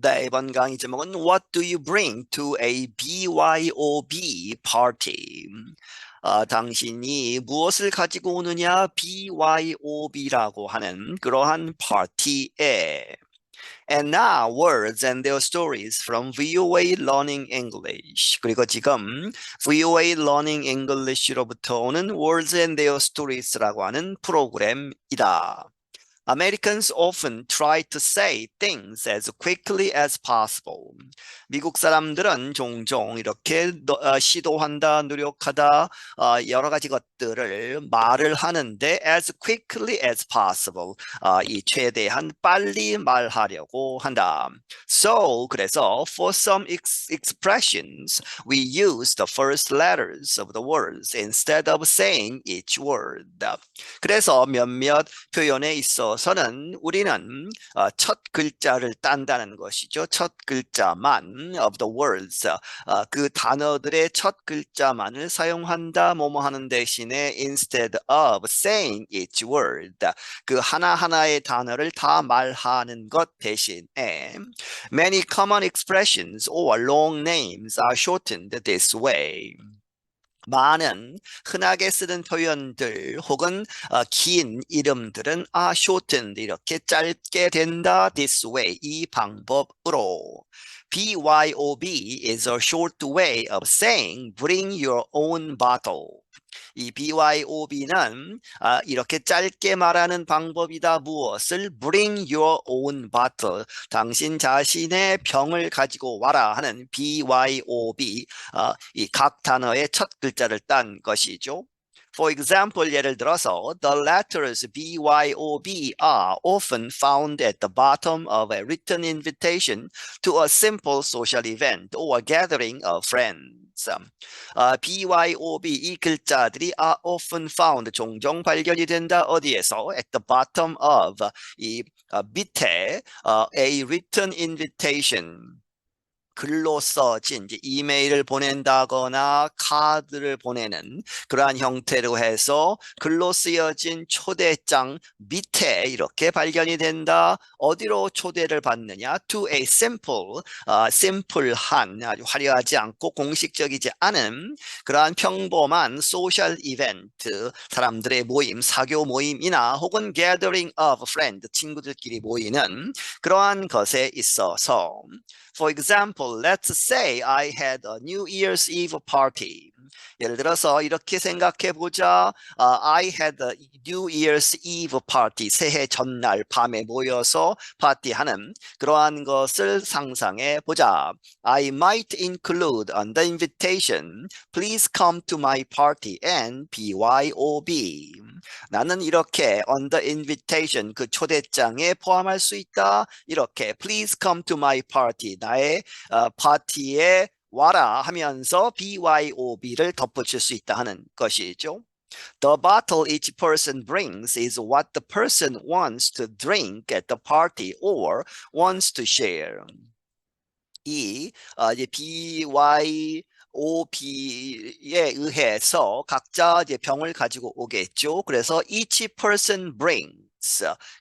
네, 이번 강의 제목은 What do you bring to a BYOB party? 당신이 무엇을 가지고 오느냐? BYOB라고 하는 그러한 파티에. And now, words and their stories from VOA Learning English. 그리고 지금 VOA Learning English로부터 오는 Words and Their Stories라고 하는 프로그램이다. Americans often try to say things as quickly as possible. 미국 사람들은 종종 이렇게 시도한다, 노력하다, 여러 가지 것들을 말을 하는데 as quickly as possible. 이 최대한 빨리 말하려고 한다. So, 그래서 for some expressions, we use the first letters of the words instead of saying each word. 그래서 몇몇 표현에 있어서는 우리는 첫 글자를 딴다는 것이죠. 첫 글자만 of the words, 그 단어들의 첫 글자만을 사용한다. 뭐뭐 하는 대신에 instead of saying each word, 그 하나하나의 단어를 다 말하는 것 대신에 many common expressions or long names are shortened this way. 많은 흔하게 쓰는 표현들 혹은 긴 이름들은 shortened 이렇게 짧게 된다 this way 이 방법으로. BYOB is a short way of saying bring your own bottle. 이 BYOB는 이렇게 짧게 말하는 방법이다. 무엇을? Bring your own bottle. 당신 자신의 병을 가지고 와라 하는 BYOB. 이 각 단어의 첫 글자를 딴 것이죠. For example, 예를 들어서 the letters BYOB are often found at the bottom of a written invitation to a simple social event or a gathering of friends. BYOB 이 글자들이 are often found 종종 발견이 된다. 어디에서? At the bottom of 이 밑에 a written invitation. 글로 써진 이제 이메일을 보낸다거나 카드를 보내는 그러한 형태로 해서 글로 쓰여진 초대장 밑에 이렇게 발견이 된다. 어디로 초대를 받느냐? To a simple, 심플한 아주 화려하지 않고 공식적이지 않은 그러한 평범한 소셜 이벤트, 사람들의 모임, 사교 모임이나 혹은 gathering of friends, 친구들끼리 모이는 그러한 것에 있어서 For example, let's say I had a New Year's Eve party. 예를 들어서 이렇게 생각해 보자. I had a New Year's Eve party. 새해 전날 밤에 모여서 파티하는 그러한 것을 상상해 보자. I might include on the invitation, please come to my party and BYOB. 나는 이렇게 on the invitation 그 초대장에 포함할 수 있다. 이렇게 please come to my party 나의 파티에 와라 하면서 BYOB를 덧붙일 수 있다 하는 것이죠. The bottle each person brings is what the person wants to drink at the party or wants to share. 이 이제 BYOB에 의해서 각자 이제 병을 가지고 오겠죠. 그래서 each person brings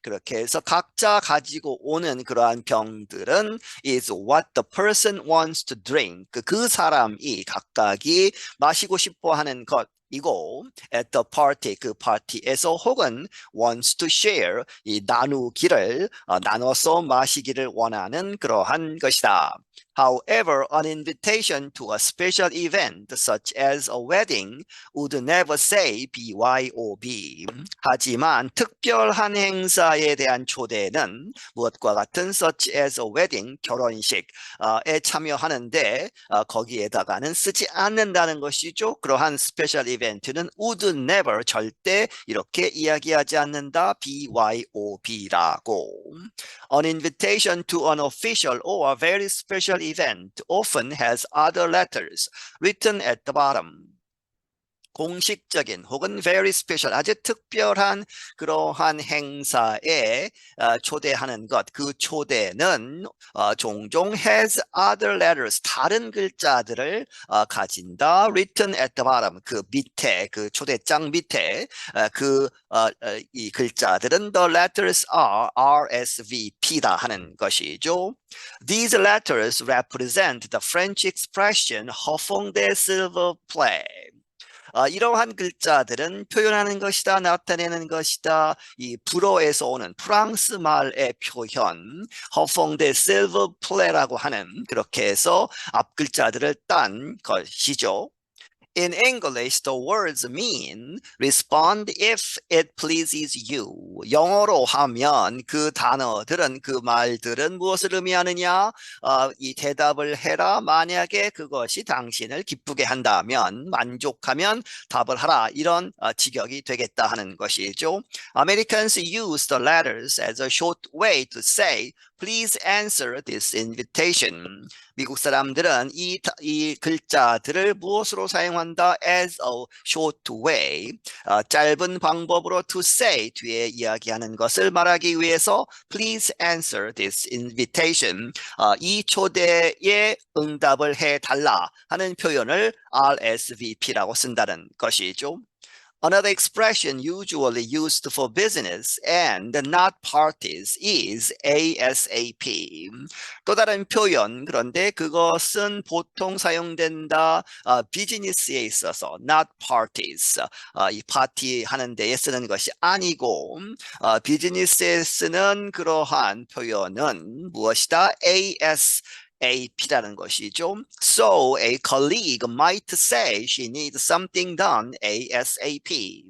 그렇게 해서 각자 가지고 오는 그러한 병들은 is what the person wants to drink. 그 사람이 각각이 마시고 싶어 하는 것. 이고 at the party 그 파티에서 혹은 wants to share 이 나누기를 나눠서 마시기를 원하는 그러한 것이다. However, an invitation to a special event such as a wedding would never say BYOB. 하지만 특별한 행사에 대한 초대는 무엇과 같은 such as a wedding, 결혼식에 참여하는데 거기에다가는 쓰지 않는다는 것이죠. 그러한 스페셜 이벤트는 would never, 절대 이렇게 이야기하지 않는다. BYOB라고. An invitation to an official or a very special event often has other letters written at the bottom. 공식적인 혹은 very special 아주 특별한 그러한 행사에 초대하는 것, 그 초대는 종종 has other letters 다른 글자들을 가진다. written at the bottom 그 밑에 그 초대장 밑에 이 글자들은 the letters are RSVP다 하는 것이죠. These letters represent the French expression 허퐁데 실버 플레이. 이러한 글자들은 표현하는 것이다, 나타내는 것이다. 이 불어에서 오는 프랑스 말의 표현, 허퐁데 실버 플레라고 하는 그렇게 해서 앞 글자들을 딴 것이죠. In English, the words mean respond if it pleases you. 영어로 하면 그 단어들은 그 말들은 무엇을 의미하느냐? 이 대답을 해라. 만약에 그것이 당신을 기쁘게 한다면 만족하면 답을 하라. 이런 직역이 되겠다 하는 것이죠. Americans use the letters as a short way to say Please answer this invitation. 미국 사람들은 이 글자들을 무엇으로 사용한다? As a short way. 짧은 방법으로 to say 뒤에 이야기하는 것을 말하기 위해서 Please answer this invitation. 이 초대에 응답을 해달라 하는 표현을 RSVP라고 쓴다는 것이죠. Another expression usually used for business and not parties is ASAP. 또 다른 표현, 그런데 그것은 보통 사용된다 비즈니스에 있어서 not parties. 이 파티 하는 데에 쓰는 것이 아니고 비즈니스에 쓰는 그러한 표현은 무엇이다? ASAP라는 것이죠. So a colleague might say she needs something done ASAP.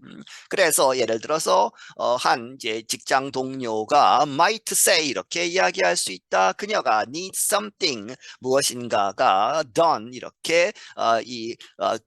그래서 예를 들어서 한 이제 직장 동료가 might say 이렇게 이야기할 수 있다. 그녀가 needs something 무엇인가가 done 이렇게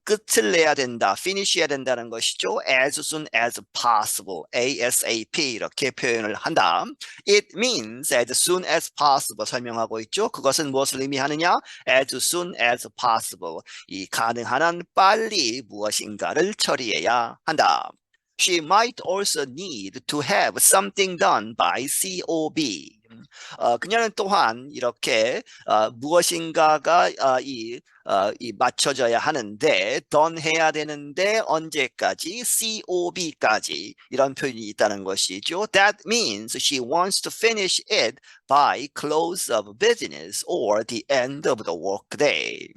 끝을 내야 된다, finish 해야 된다는 것이죠. As soon as possible, ASAP 이렇게 표현을 한다. It means as soon as possible 설명하고 있죠. 그것은 무엇을 의미하느냐? As soon as possible. 이 가능한 한 빨리 무엇인가를 처리해야 한다. She might also need to have something done by COB. 그녀는 또한 이렇게 무엇인가가 이 맞춰져야 하는데 done 해야 되는데 언제까지? COB까지 이런 표현이 있다는 것이죠. That means she wants to finish it by close of business or the end of the workday.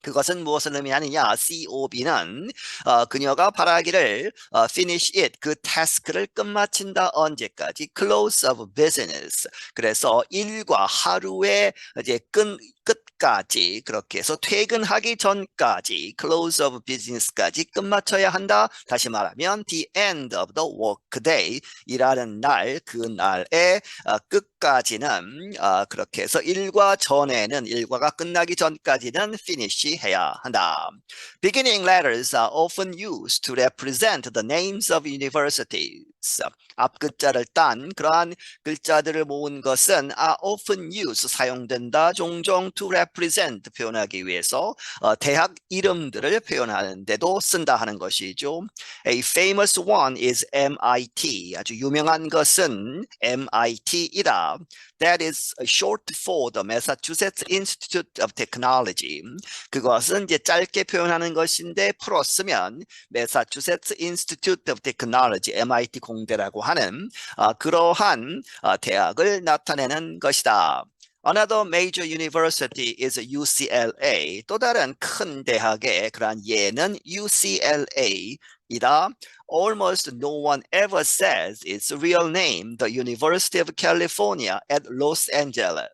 그것은 무엇을 의미하느냐? COB는 그녀가 바라기를 finish it, 그 task를 끝마친다. 언제까지? close of business. 그래서 일과 하루의 이제 끝까지 그렇게 해서 퇴근하기 전까지 close of business까지 끝마쳐야 한다. 다시 말하면 the end of the workday 일하는 날 그날의 끝까지는 그렇게 해서 일과 전에는 일과가 끝나기 전까지는 finish 해야 한다. Beginning letters are often used to represent the names of universities. 앞 글자를 딴 그러한 글자들을 모은 것은 are often used 사용된다. 종종 to represent 표현하기 위해서 대학 이름들을 표현하는 데도 쓴다 하는 것이죠. A famous one is MIT. 아주 유명한 것은 MIT이다. That is short for the Massachusetts Institute of Technology. 그것은 이제 짧게 표현하는 것인데 풀어 쓰면 Massachusetts Institute of Technology, MIT 공대라고 하는 그러한 대학을 나타내는 것이다. Another major university is UCLA. 또 다른 큰 대학의 그러한 예는 UCLA이다. Almost no one ever says its real name, the University of California at Los Angeles.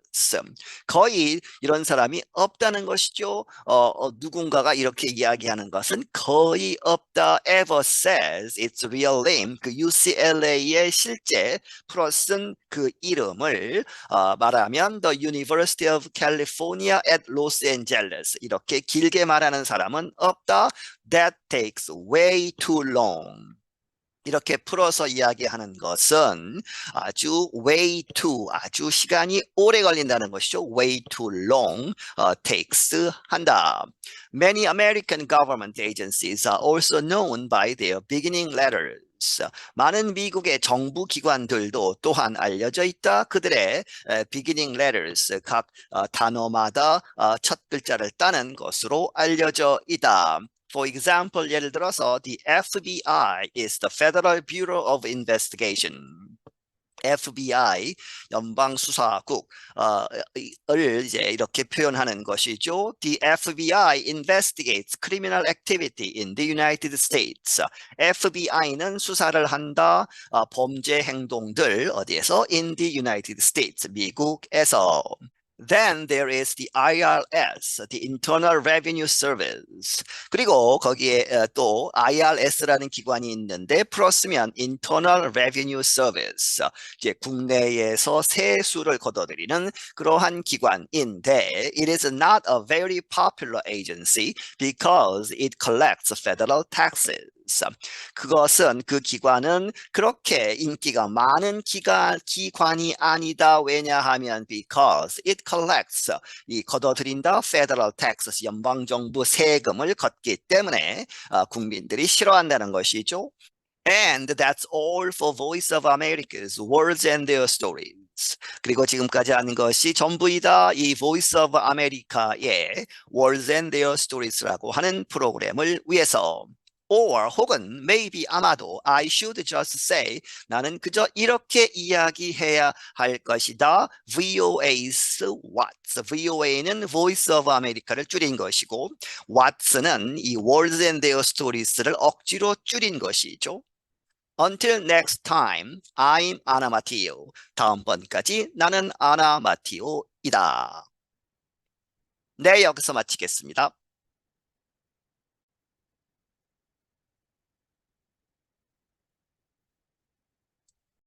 거의 이런 사람이 없다는 것이죠. 누군가가 이렇게 이야기하는 것은 거의 없다. Ever says its real name, 그 UCLA의 실제 플러스 그 이름을 말하면 the University of California at Los Angeles 이렇게 길게 말하는 사람은 없다. That takes way too long. 이렇게 풀어서 이야기하는 것은 아주 way too, 아주 시간이 오래 걸린다는 것이죠. way too long takes 한다. Many American government agencies are also known by their beginning letters. 많은 미국의 정부 기관들도 또한 알려져 있다. 그들의 beginning letters, 각 단어마다 첫 글자를 따는 것으로 알려져 있다. For example, 예를 들어서 the FBI is the Federal Bureau of Investigation. FBI 연방수사국 을 이제 이렇게 표현하는 것이죠. The FBI investigates criminal activity in the United States. FBI는 수사를 한다. 범죄 행동들 어디에서? In the United States. 미국에서. Then there is the IRS, the Internal Revenue Service. 그리고 거기에 또 IRS라는 기관이 있는데 플러스면 Internal Revenue Service, 이제 국내에서 세수를 걷어들이는 그러한 기관인데 it is not a very popular agency because it collects federal taxes. 그것은 그 기관은 그렇게 인기가 많은 기관이 아니다. 왜냐하면 because it collects 이 걷어들인다 federal taxes 연방정부 세금을 걷기 때문에 국민들이 싫어한다는 것이죠. And that's all for Voice of America's Words and Their Stories. 그리고 지금까지 하는 것이 전부이다. 이 Voice of America의 Words and Their Stories라고 하는 프로그램을 위해서. Or 혹은 maybe 아마도 I should just say 나는 그저 이렇게 이야기해야 할 것이다. VOA's What's. VOA는 Voice of America를 줄인 것이고 What's는 이 Words and Their Stories를 억지로 줄인 것이죠. Until next time, I'm Anna Matteo. 다음번까지 나는 아나 마티오이다. 네, 여기서 마치겠습니다.